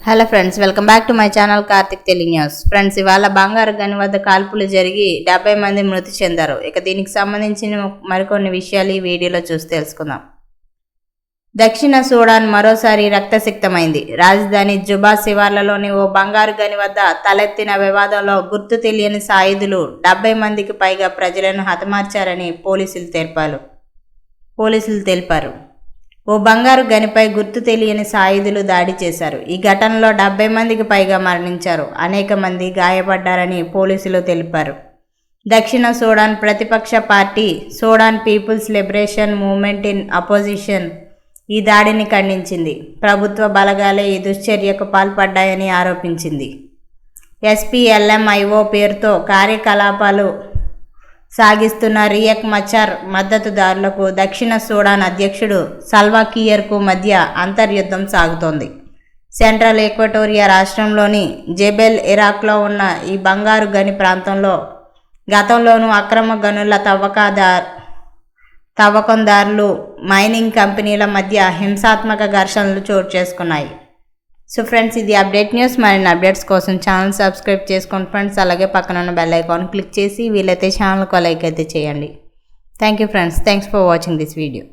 Hello friends, welcome back to my channel Karthik Telugu news. Friends, ఇవాళ బంగారు గని వద్ద కాల్పులు జరిగి 70 మంది మృతి చెందారు. ఇక దీనికి సంబంధించిన మరికొన్ని విషయాలు ఈ వీడియోలో చూసి తెలుసుకుందాం. దక్షిణ సూడాన్ మరోసారి రక్తసిక్తమైంది. రాజధాని జుబా శివార్లలోని ఓ బంగారు గని వద్ద తలెత్తిన వివాదంలో గుర్తు తెలియని సాయుధులు 70 మందికి పైగా ప్రజలను హతమార్చారని పోలీసులు తెలిపారు. ఓ బంగారు గనిపై గుర్తు తెలియని సాయుధులు దాడి చేశారు. ఈ ఘటనలో 70 మందికి పైగా మరణించారు, అనేక మంది గాయపడ్డారని పోలీసులు తెలిపారు. దక్షిణ సూడాన్ ప్రతిపక్ష party Sudan people's liberation movement in opposition ఈ దాడిని ఖండించింది. ప్రభుత్వ బలగాలే ఈ దుశ్చర్యకు పాల్పడ్డాయని ఆరోపించింది. SPLM-IO పేరుతో కార్యకలాపాలు సాగిస్తున్న రియక్ మచార్ మద్దతుదారులకు దక్షిణ సూడాన్ అధ్యక్షుడు సల్వా కియర్కు మధ్య అంతర్యుద్ధం సాగుతోంది. సెంట్రల్ ఈక్వటోరియా రాష్ట్రంలోని జెబెల్ ఇరాక్లో ఉన్న ఈ బంగారు గని ప్రాంతంలో గతంలోనూ అక్రమ గనుల తవ్వకందారులు, మైనింగ్ కంపెనీల మధ్య హింసాత్మక ఘర్షణలు చోటు చేసుకున్నాయి. సో ఫ్రెండ్స్, ఇది అప్డేట్ న్యూస్. మరిన్ని అప్డేట్స్ కోసం ఛానల్ సబ్స్క్రైబ్ చేసుకోండి ఫ్రెండ్స్. అలాగే పక్కన ఉన్న బెల్ ఐకాన్ క్లిక్ చేసి వీలైతే ఛానల్కి లైక్ అయితే చేయండి. Thank you friends. Thanks for watching this video.